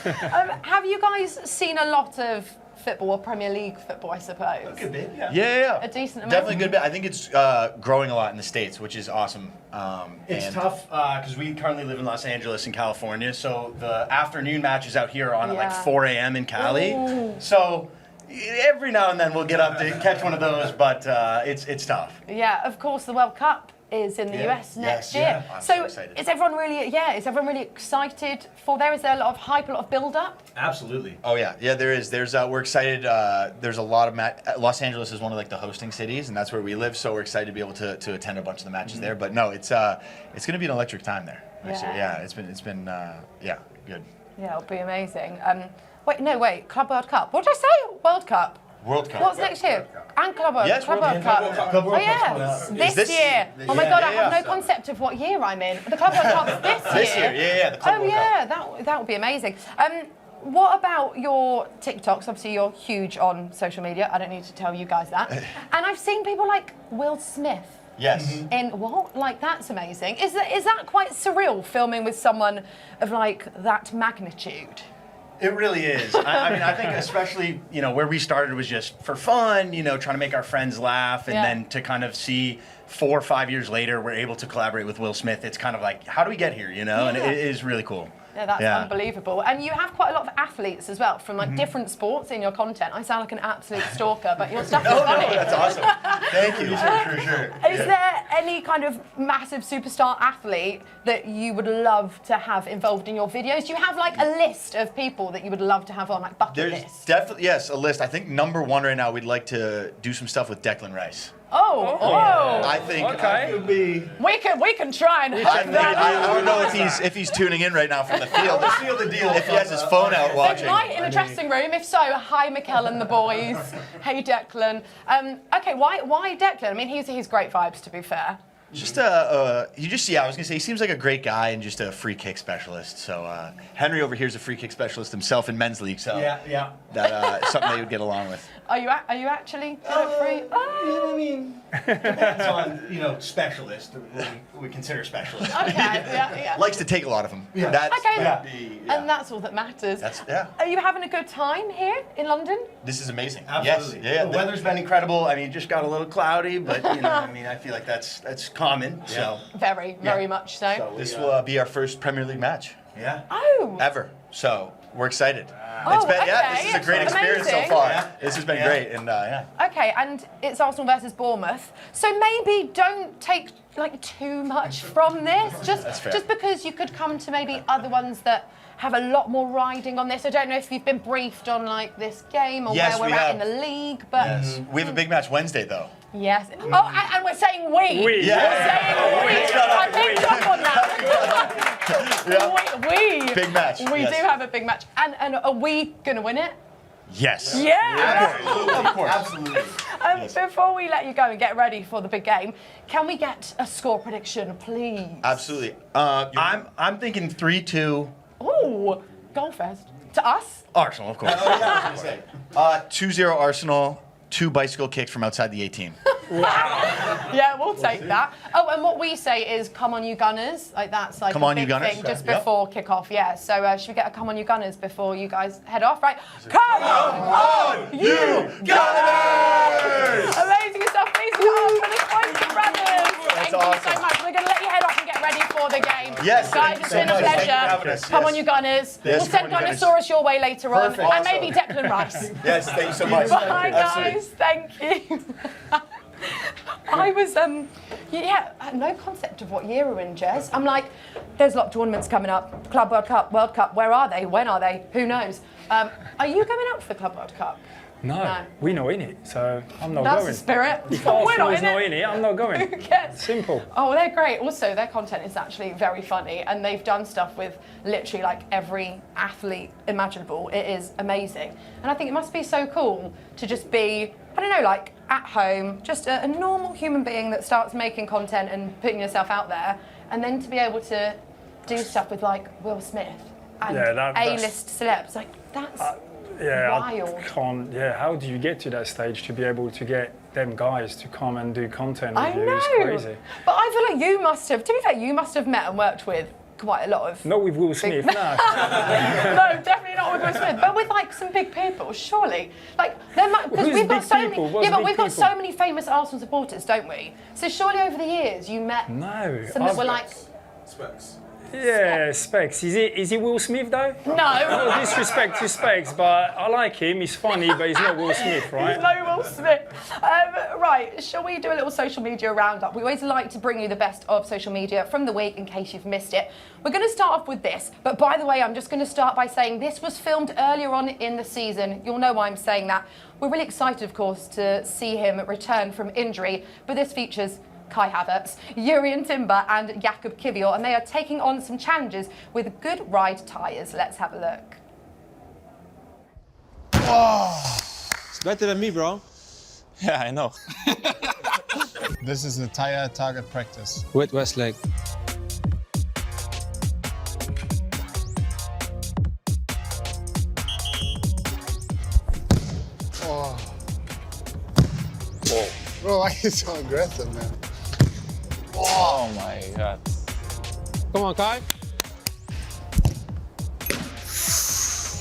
Have you guys seen a lot of football, or Premier League football, I suppose? Good bit, yeah. Yeah. A decent amount? Definitely a good bit. I think it's growing a lot in the States, which is awesome. It's and tough because we currently live in Los Angeles in California, so the afternoon matches out here are on at like Yeah. 4 a.m. in Cali. Ooh. So every now and then we'll get up to catch one of those, but it's tough. Yeah, of course, the World Cup is in the Yeah. US next Yes, year. yeah. I'm so So excited. is everyone really excited for there? Is there a lot of hype, a lot of build-up? Absolutely. Oh yeah, there is. We're excited. There's a lot of Los Angeles is one of like the hosting cities, and that's where we live. So we're excited to be able to attend a bunch of the matches there. But no, it's going to be an electric time there next year. Yeah, it's been good. Yeah, it'll be amazing. Wait, Club World Cup. What did I say? World Cup. World Cup. What's next year? And Club World, Yes, Club World World Cup. Cup. Club World Oh Cup's coming yeah, out. this this- year. Oh my yeah, God, I yeah, have yeah. no concept of what year I'm in. The Club World Cup's this year. Yeah, the Club Oh World yeah, that would be amazing. What about your TikToks? Obviously, you're huge on social media. I don't need to tell you guys that. And I've seen people like Will Smith. Yes. In what? Like, that's amazing. Is that quite surreal, filming with someone of like that magnitude? It really is. I mean, I think especially, where we started was just for fun, trying to make our friends laugh, and Yeah. then to kind of see 4 or 5 years later, we're able to collaborate with Will Smith. It's kind of like, how do we get here, you know? And it is really cool. Yeah, that's unbelievable. And you have quite a lot of athletes as well from like different sports in your content. I sound like an absolute stalker, but your stuff is funny. No, that's awesome. Thank you. Sure. Is there any kind of massive superstar athlete that you would love to have involved in your videos? Do you have like a list of people that you would love to have on like bucket list? There's definitely, yes, a list. I think number 1 right now, we'd like to do some stuff with Declan Rice. I think it would be. We can try and hook that up. I don't know if he's tuning in right now from the field. Seal the deal. If he has his phone out watching. Tonight in the dressing room. If so, hi Mikel and the boys. Hey Declan. Okay, why Declan? I mean, he's great vibes, to be fair. Just I was gonna say he seems like a great guy and just a free kick specialist. So Henry over here is a free kick specialist himself in men's league. So yeah, that something they would get along with. Are you actually good at free? Yeah, I mean, depends on specialist. We consider specialist. Okay, yeah. Likes to take a lot of them. Yeah. And that's all that matters. Yeah. Are you having a good time here in London? This is amazing. Absolutely. Yes. The weather's been incredible. I mean, it just got a little cloudy, but I feel like that's common. So Very much so. This will be our first Premier League match. Yeah. Oh. Ever. So we're excited. Okay. This is a great experience so far. Yeah. This has been great, and Okay, and it's Arsenal versus Bournemouth. So maybe don't take like too much from this. Just because you could come to maybe other ones that have a lot more riding on this. I don't know if you've been briefed on like this game or where we're at in the league, but we have a big match Wednesday though. Yes. Oh, and we're saying we. We. Yeah. We're saying we. I picked up on that. We. Big match. We do have a big match. And are we going to win it? Yes. Yeah. Of course. Absolutely. Before we let you go and get ready for the big game, can we get a score prediction, please? Absolutely. I'm thinking 3-2. Ooh, goal first. To us? Arsenal, of course. 2-0 Arsenal. 2 bicycle kicks from outside the 18. Yeah, we'll take that. Oh, and what we say is, come on, you Gunners. Like that's like come a on, big you Gunners. thing just before kick-off. Yeah. So should we get a come on, you Gunners before you guys head off? Right. Come on, you Gunners! Amazing stuff. Please come on for the Pointer Brothers. Thank you so much. We're going to let you head off and get ready for the game. Yes, guys, it's been a pleasure. Come on, you Gunners. Yes, we'll send Gunnosaurus your way later on, and maybe Declan Rice. Yes, thank you so much. Bye, guys. Thank you. I was, no concept of what year we're in, Jez. I'm like, there's a lot of tournaments coming up. Club World Cup, where are they? When are they? Who knows? Are you going out for the Club World Cup? No, we're not in it, so I'm not That's going. the spirit. If We're not in it, I'm not going. Who cares? Simple. Oh, they're great. Also, their content is actually very funny, and they've done stuff with literally like every athlete imaginable. It is amazing. And I think it must be so cool to just be, I don't know, like at home, just a normal human being that starts making content and putting yourself out there, and then to be able to do stuff with like Will Smith and A-list celebs. Like, that's wild. I can't. Yeah, how do you get to that stage to be able to get them guys to come and do content with you? It's crazy. But I feel like you must have, to be fair, you must have met and worked with quite a lot of... Not with Will Smith, no. No, definitely not with Will Smith, but with like some big people, surely. Like, because we've got so many... Yeah, but we've got so many famous Arsenal supporters, don't we? So surely over the years you met some that were like... Specs. Yeah, Specs. Is he Will Smith though? No. No disrespect to Specs, but I like him. He's funny, but he's not Will Smith, right? He's no Will Smith. Right, shall we do a little social media roundup? We always like to bring you the best of social media from the week in case you've missed it. We're going to start off with this, but by the way, I'm just going to start by saying this was filmed earlier on in the season. You'll know why I'm saying that. We're really excited, of course, to see him return from injury, but this features Kai Havertz, Jurrien Timber and Jakub Kiwior, and they are taking on some challenges with good ride tyres. Let's have a look. Oh, it's better than me, bro. Yeah, I know. This is the tyre target practice. With Westlake. Oh. Whoa. Bro, why are you so aggressive, man? Oh my God. Come on, Kai.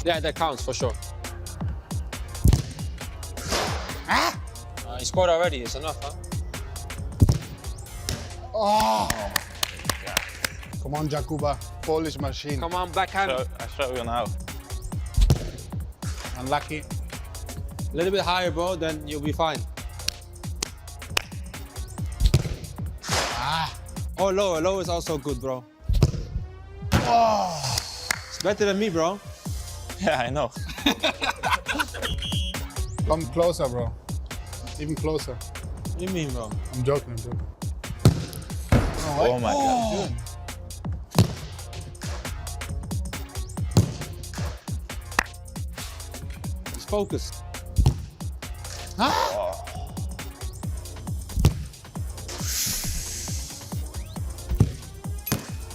Yeah, that counts for sure. He scored already, it's enough, huh? Oh! Come on, Jakuba. Polish machine. Come on, backhand. I show you now. Unlucky. A little bit higher, bro, then you'll be fine. Ah! Oh, lower. Lower is also good, bro. Oh! It's better than me, bro. Yeah, I know. Come closer, bro. Even closer. What do you mean, bro? I'm joking. Oh my God. Good. Just focus. Ah!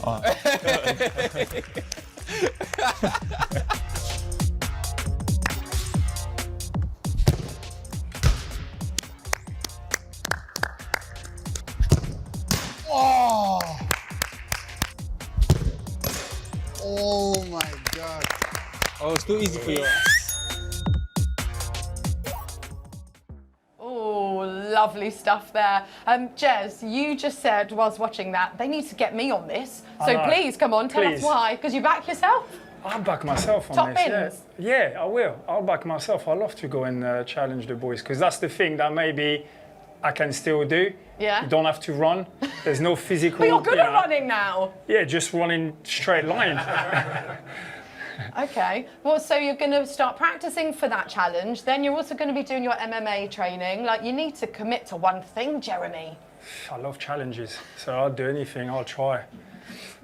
Oh. Oh! Oh my God. Oh, it's too easy for you. Oh, lovely stuff there. Jez, you just said whilst watching that, they need to get me on this. So please, come on, tell us why. Because you back yourself? I'll back myself on Top this. bins? Yeah, I will. I'll back myself. I love to go and challenge the boys because that's the thing that maybe I can still do. Yeah. You don't have to run. There's no physical. But you're good at running now. Yeah, just running straight line. Okay. Well, so you're going to start practicing for that challenge. Then you're also going to be doing your MMA training. Like, you need to commit to one thing, Jeremy. I love challenges, so I'll do anything. I'll try.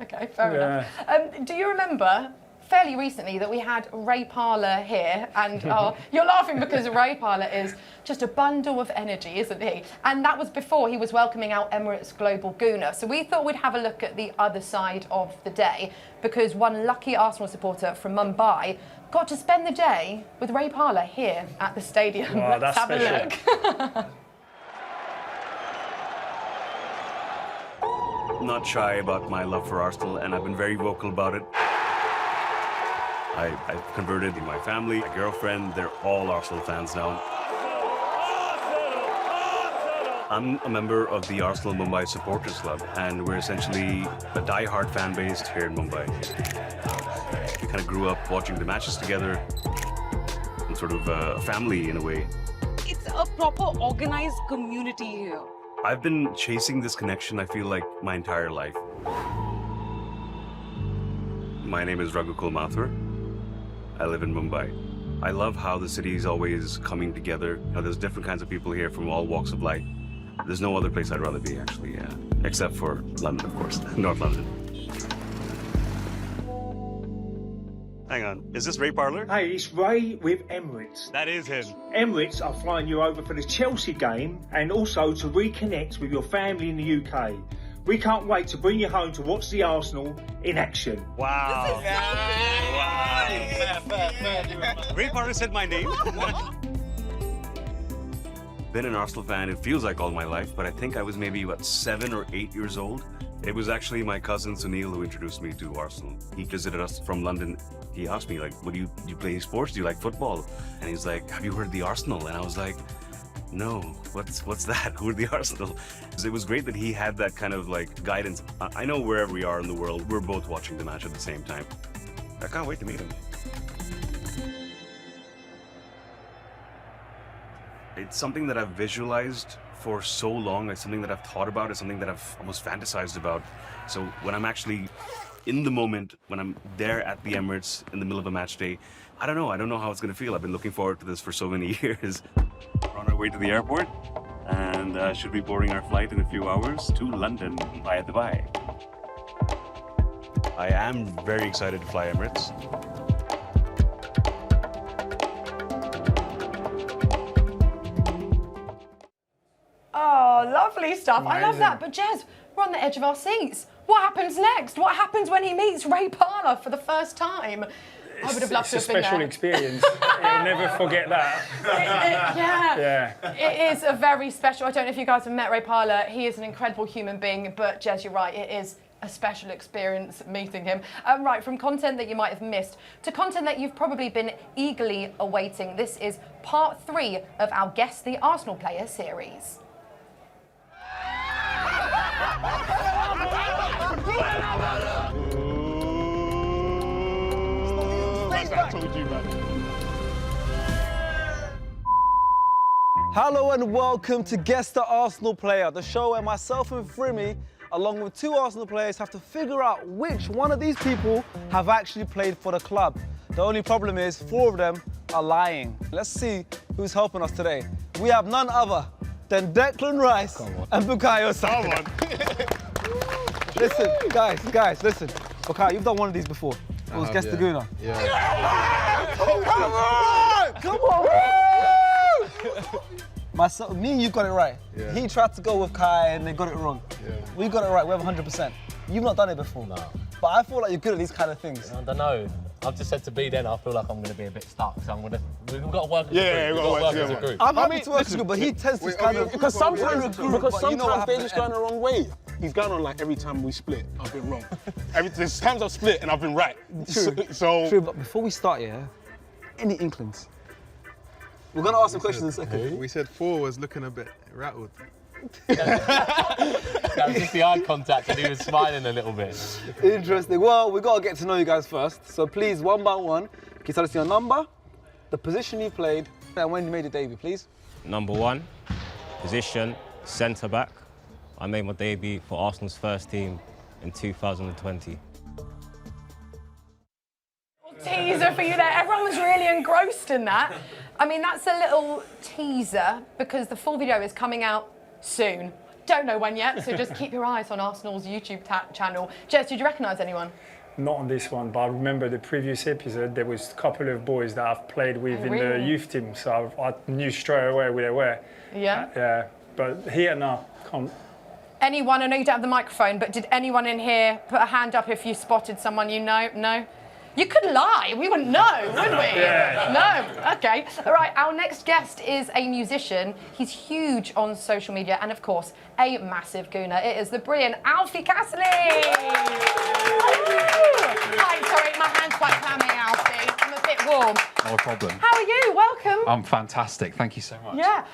Okay, fair enough. Do you remember fairly recently that we had Ray Parlour here, and you're laughing because Ray Parlour is just a bundle of energy, isn't he? And that was before he was welcoming out Emirates Global Gooner. So we thought we'd have a look at the other side of the day because one lucky Arsenal supporter from Mumbai got to spend the day with Ray Parlour here at the stadium. Wow, Let's have a look. Not shy about my love for Arsenal, and I've been very vocal about it. I've converted my family, my girlfriend, they're all Arsenal fans now. I'm a member of the Arsenal Mumbai Supporters Club, and we're essentially a die-hard fan base here in Mumbai. We kind of grew up watching the matches together, and sort of a family in a way. It's a proper organized community here. I've been chasing this connection, I feel like, my entire life. My name is Raghu Kulmathur. I live in Mumbai. I love how the city is always coming together. You know, there's different kinds of people here from all walks of life. There's no other place I'd rather be, actually, yeah. Except for London, of course, North London. Hang on, is this Ray Parlour? Hey, it's Ray with Emirates. That is him. Emirates are flying you over for the Chelsea game and also to reconnect with your family in the UK. We can't wait to bring you home to watch the Arsenal in action. Wow. Ray Parlour said my name. Been an Arsenal fan, it feels like all my life, but I think I was maybe, 7 or 8 years old. It was actually my cousin Sunil who introduced me to Arsenal. He visited us from London. He asked me, like, do you play sports? Do you like football? And he's like, have you heard of the Arsenal? And I was like, no, what's that? Who are the Arsenal? It was great that he had that kind of like guidance. I know wherever we are in the world, we're both watching the match at the same time. I can't wait to meet him. It's something that I've visualized for so long. It's something that I've thought about. It's something that I've almost fantasized about. So when I'm actually in the moment, when I'm there at the Emirates in the middle of a match day, I don't know how it's going to feel. I've been looking forward to this for so many years. We're on our way to the airport and should be boarding our flight in a few hours to London via Dubai. I am very excited to fly Emirates. Oh, lovely stuff. Amazing. I love that. But Jez, we're on the edge of our seats. What happens next? What happens when he meets Ray Parlour for the first time? I would have loved to have been there. It's a special experience. You'll never forget that. Yeah. It is a very special. I don't know if you guys have met Ray Parlour. He is an incredible human being. But Jez, you're right. It is a special experience meeting him. Right, from content that you might have missed to content that you've probably been eagerly awaiting. This is part 3 of our Guess the Arsenal Player series. energy, man. Hello and welcome to Guess the Arsenal Player, the show where myself and Frimmy, along with 2 Arsenal players, have to figure out which one of these people have actually played for the club. The only problem is 4 of them are lying. Let's see who's helping us today. We have none other than Declan Rice and Bukayo Saka. Listen, guys, listen. Bukayo, you've done one of these before. It was Guess the Gooner. Yeah. Come on! Me and you got it right. Yeah. He tried to go with Kai and they got it wrong. Yeah. We got it right, we have 100%. You've not done it before. No. But I feel like you're good at these kind of things. I don't know. I've just said to be then, I feel like I'm going to be a bit stuck. So we've got to work as a group. Yeah, we've got to work as a group. I'm happy to work as a group, but he tends to kind of... Because sometimes they're just going on. the wrong way. He's going on like every time we split, I've been wrong. There's times I've split and I've been right. True, but before we start, any inklings? We're going to ask some questions in a second. We said 4 was looking a bit rattled. That was just the eye contact and he was smiling a little bit. Interesting. Well, we've got to get to know you guys first. So please, one by one, can you tell us your number, the position you played, and when you made your debut, please? Number 1, position, centre-back. I made my debut for Arsenal's first team in 2020. Teaser for you there. Everyone was really engrossed in that. I mean, that's a little teaser because the full video is coming out soon. Don't know when yet, so just keep your eyes on Arsenal's YouTube channel. Jez, did you recognise anyone? Not on this one, but I remember the previous episode, there was a couple of boys that I've played with in the youth team, so I knew straight away who they were. Yeah? Yeah, but here, no, can't. Anyone, I know you don't have the microphone, but did anyone in here put a hand up if you spotted someone you know? No? You could lie, we wouldn't know, would we? Yeah. No, okay. All right, our next guest is a musician. He's huge on social media and, of course, a massive gooner. It is the brilliant Alfie Cassley. Hi, sorry, my hand's quite clammy, Alfie. I'm a bit warm. No problem. How are you? Welcome. I'm fantastic. Thank you so much. Yeah.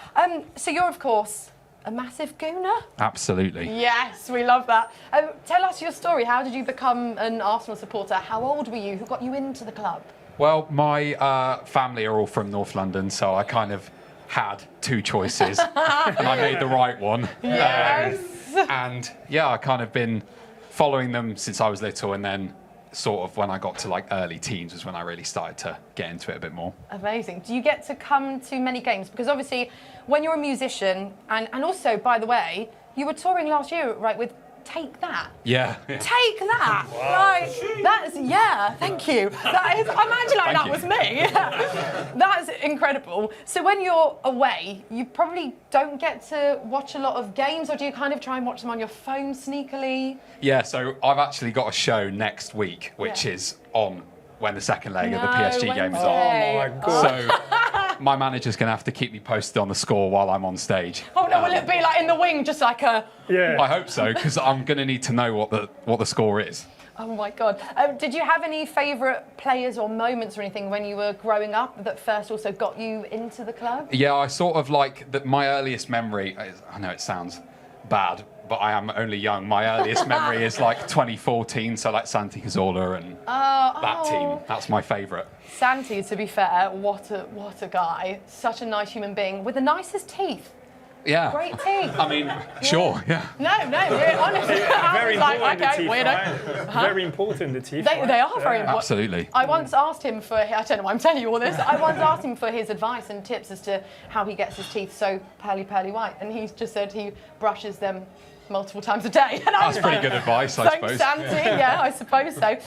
So you're, of course, a massive gooner? Absolutely. Yes, we love that. Tell us your story. How did you become an Arsenal supporter? How old were you? Who got you into the club? Well, my family are all from North London, so I kind of had 2 choices, and I made the right one. Yes. And yeah, I kind of been following them since I was little, and then sort of when I got to like early teens was when I really started to get into it a bit more. Amazing. Do you get to come to many games? Because obviously, when you're a musician, and also, by the way, you were touring last year, right, with Take That. Yeah. Take That. Like, that's, yeah, thank you. That is, imagine like that was me. That's incredible. So when you're away, you probably don't get to watch a lot of games, or do you kind of try and watch them on your phone sneakily? Yeah, so I've actually got a show next week, which is on when the second leg of the PSG game is on. Oh my God. So my manager's going to have to keep me posted on the score while I'm on stage. Oh no, will it be like in the wing, just like a... Yeah. I hope so, because I'm going to need to know what the score is. Oh my God. Did you have any favourite players or moments or anything when you were growing up that first also got you into the club? Yeah, I sort of like that. My earliest memory, I know it sounds bad, but I am only young. My earliest memory is like 2014, so like Santi Cazorla and that team. That's my favourite. Santi, to be fair, what a guy. Such a nice human being with the nicest teeth. Yeah. Great teeth. I mean, sure, yeah. No, really, honestly. Very important, like, okay, the teeth, weirdo. right? Very important, the teeth. They are very important. Absolutely. I once asked him for, I don't know why I'm telling you all this, I once asked him for his advice and tips as to how he gets his teeth so pearly white, and he just said he brushes them multiple times a day. And That's pretty good advice, I suppose. Thanks, Santi. Yeah, I suppose so.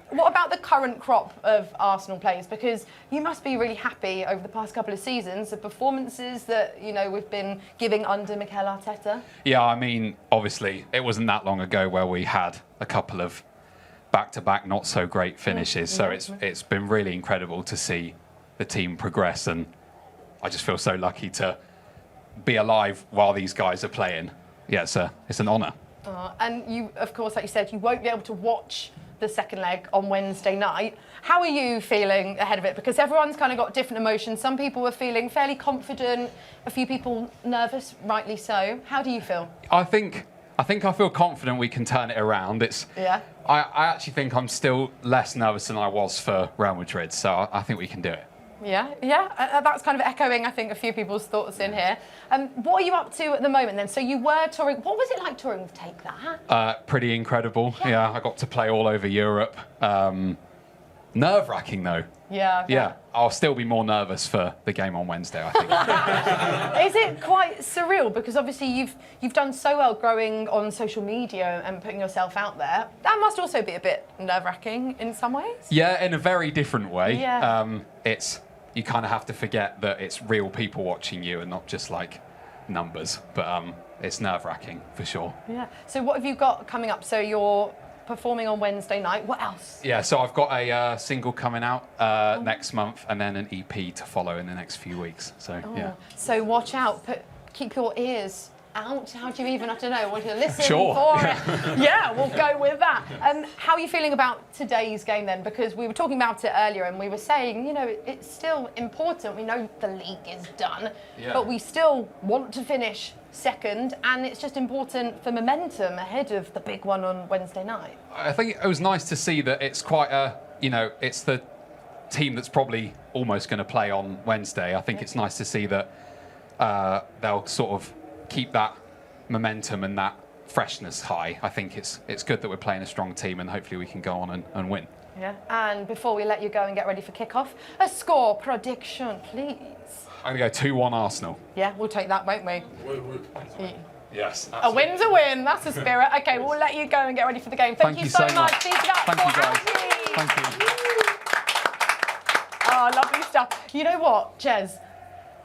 What about the current crop of Arsenal players? Because you must be really happy over the past couple of seasons, the performances that, you know, we've been giving under Mikel Arteta. Yeah, I mean, obviously, it wasn't that long ago where we had a couple of back-to-back not so great finishes. So it's been really incredible to see the team progress, and I just feel so lucky to be alive while these guys are playing. Yeah, it's an honour. And you, of course, like you said, you won't be able to watch the second leg on Wednesday night. How are you feeling ahead of it? Because everyone's kind of got different emotions. Some people were feeling fairly confident, a few people nervous, rightly so. How do you feel? I think I think I feel confident we can turn it around. Yeah. I actually think I'm still less nervous than I was for Real Madrid, so I think we can do it. Yeah, yeah. That's kind of echoing, I think, a few people's thoughts in here. What are you up to at the moment then? So you were touring. What was it like touring with Take That? Pretty incredible. Yeah, I got to play all over Europe. Nerve-wracking though. Yeah. Yeah, I'll still be more nervous for the game on Wednesday, I think. Is it quite surreal? Because obviously you've done so well growing on social media and putting yourself out there. That must also be a bit nerve-wracking in some ways. Yeah, in a very different way. Yeah. You kind of have to forget that it's real people watching you and not just like numbers. But it's nerve-wracking for sure. Yeah. So what have you got coming up? So you're performing on Wednesday night. What else? Yeah, so I've got a single coming out next month and then an EP to follow in the next few weeks. So, yeah. So watch out. Keep your ears out. How do you even, I don't know, want to listen Sure. for it? Yeah, we'll go with that. How are you feeling about today's game then? Because we were talking about it earlier and we were saying, you know, it's still important. We know the league is done, but we still want to finish second, and it's just important for momentum ahead of the big one on Wednesday night. I think it was nice to see that it's quite a, you know, it's the team that's probably almost going to play on Wednesday. I think it's nice to see that they'll sort of keep that momentum and that freshness high. I think it's good that we're playing a strong team and hopefully we can go on and win. Yeah, and before we let you go and get ready for kickoff, a score prediction, please. I'm going to go 2-1 Arsenal. Yeah, we'll take that, won't we? Yes. A win's a win. That's the spirit. Okay, we'll let you go and get ready for the game. Thank you so much. Speak it up. Thank you, guys. Thank you. Oh, lovely stuff. You know what, Jez?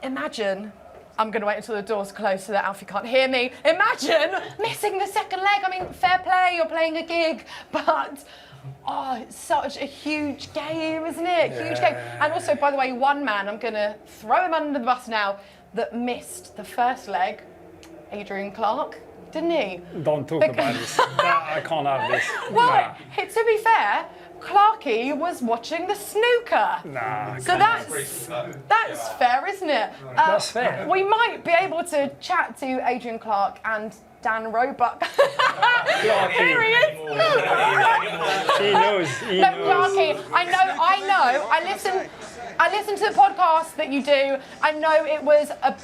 Imagine. I'm going to wait until the door's closed so that Alfie can't hear me. Imagine missing the second leg. I mean, fair play, you're playing a gig, but oh, it's such a huge game, isn't it? Huge game. And also, by the way, one man, I'm going to throw him under the bus now, that missed the first leg, Adrian Clark, didn't he? Don't talk about this. I can't have this. Well, to be fair, Clarky was watching the snooker. Nah. So that's fair, isn't it? That's fair. We might be able to chat to Adrian Clark and Dan Roebuck. Here he is. He knows. Clarky, I listened to the podcast that you do. I know it was a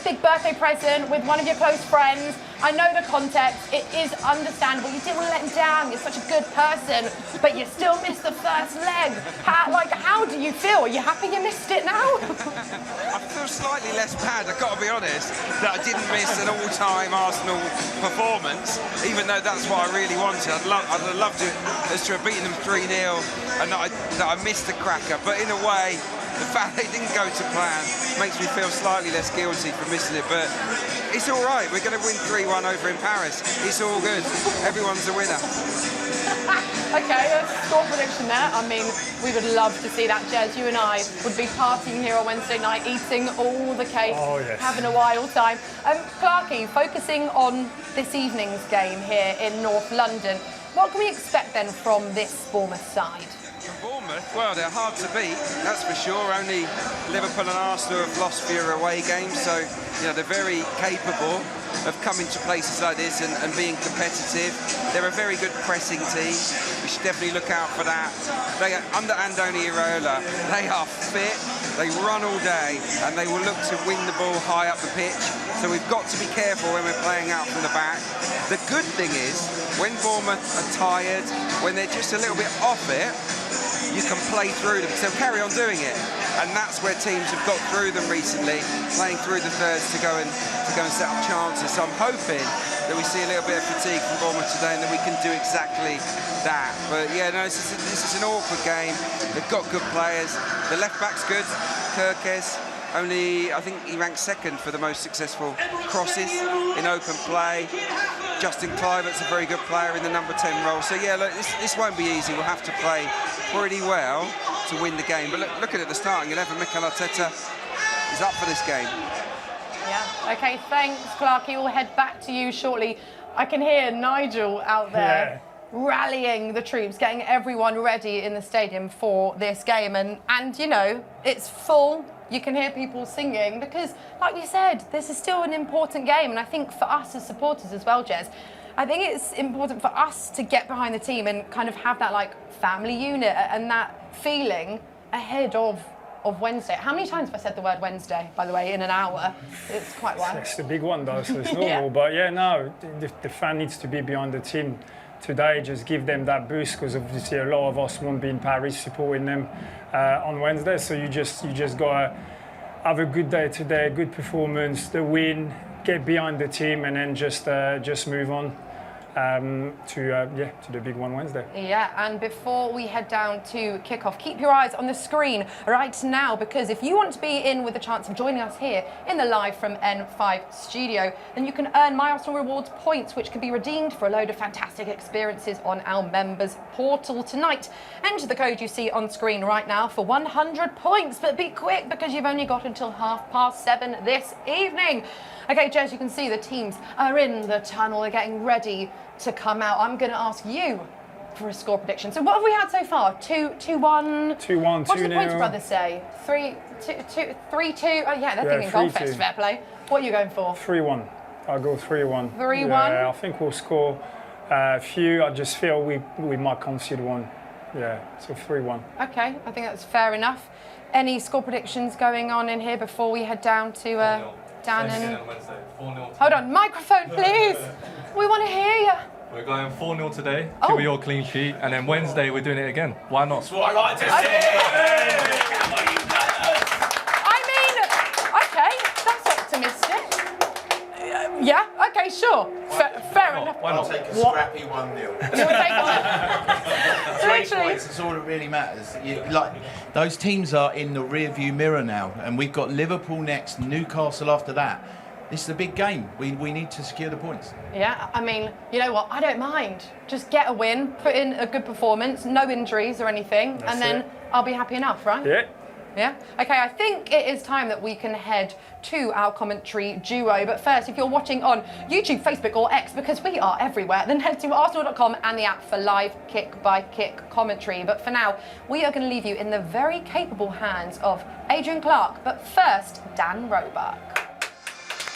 big birthday present with one of your close friends. I know the context. It is understandable. You didn't want to let him down. You're such a good person, but you still missed the first leg. How do you feel? Are you happy you missed it now? I feel slightly less bad, I've got to be honest, that I didn't miss an all-time Arsenal performance, even though that's what I really wanted. I'd have loved to have beaten them 3-0 and that I missed the cracker, but in a way, the fact they didn't go to plan makes me feel slightly less guilty for missing it, but it's all right. We're going to win 3-1 over in Paris. It's all good. Everyone's a winner. Okay, a score prediction there. I mean, we would love to see that, Jez. You and I would be partying here on Wednesday night, eating all the cake, having a wild time. Clarky, focusing on this evening's game here in North London, what can we expect then from this Bournemouth side? Bournemouth, well, they're hard to beat, that's for sure. Only Liverpool and Arsenal have lost fewer away games, so they're very capable of coming to places like this and being competitive. They're a very good pressing team. We should definitely look out for that. They are, under Andoni Iraola, they are fit, they run all day, and they will look to win the ball high up the pitch. So we've got to be careful when we're playing out from the back. The good thing is, when Bournemouth are tired, when they're just a little bit off it, you can play through them, so carry on doing it. And that's where teams have got through them recently, playing through the thirds to go and set up chances. So I'm hoping that we see a little bit of fatigue from Bournemouth today and that we can do exactly that. But yeah, no, this is an awkward game. They've got good players. The left back's good, Kirkes. Only, I think he ranks second for the most successful crosses in open play. Justin Kluivert's a very good player in the number 10 role. So yeah, look, this won't be easy. We'll have to play pretty well to win the game. But look at the starting 11. Mikel Arteta is up for this game. Yeah, okay, thanks, Clarky. We'll head back to you shortly. I can hear Nigel out there. rallying the troops, getting everyone ready in the stadium for this game. And you know, it's full. You can hear people singing because, like you said, this is still an important game. And I think for us as supporters as well, Jez, I think it's important for us to get behind the team and kind of have that like family unit and that feeling ahead of Wednesday. How many times have I said the word Wednesday, by the way, in an hour? It's quite well. It's the big one though, so it's normal. Yeah. But yeah, no, the fan needs to be behind the team today. Just give them that boost because obviously a lot of us won't be in Paris supporting them on Wednesday. So you just gotta have a good day today, good performance, the win, get behind the team, and then just move on to the big one Wednesday. Yeah, and before we head down to kickoff, keep your eyes on the screen right now, because if you want to be in with a chance of joining us here in the live from N5 studio, then you can earn My Arsenal Rewards points, which can be redeemed for a load of fantastic experiences on our members portal tonight. Enter the code you see on screen right now for 100 points, but be quick because you've only got until 7:30 this evening. Okay, Jez, you can see the teams are in the tunnel. They're getting ready to come out. I'm going to ask you for a score prediction. So what have we had so far? 2-1? 2-1, 2-0. What did the Points Brothers say? 3-2? Oh, yeah, they're thinking goal fest, fair play. What are you going for? 3-1. I'll go 3-1. 3-1? Yeah, I think we'll score a few. I just feel we might concede one. Yeah, so 3-1. Okay, I think that's fair enough. Any score predictions going on in here before we head down to Dan and... Hold on, microphone, please. We want to hear you. We're going 4-0 today, keep your clean sheet, and then Wednesday we're doing it again. Why not? That's what I like to see. I mean, okay, that's optimistic. Yeah, okay, sure. Fair enough. I'll take a scrappy 1-0. You'll take 3 Literally. points, that's all that really matters. Those teams are in the rear-view mirror now, and we've got Liverpool next, Newcastle after that. This is a big game. We need to secure the points. Yeah, I mean, you know what? I don't mind. Just get a win, put in a good performance, no injuries or anything, and then I'll be happy enough, right? Yeah. Yeah? Okay, I think it is time that we can head to our commentary duo. But first, if you're watching on YouTube, Facebook or X, because we are everywhere, then head to arsenal.com and the app for live kick-by-kick commentary. But for now, we are going to leave you in the very capable hands of Adrian Clark. But first, Dan Roebuck.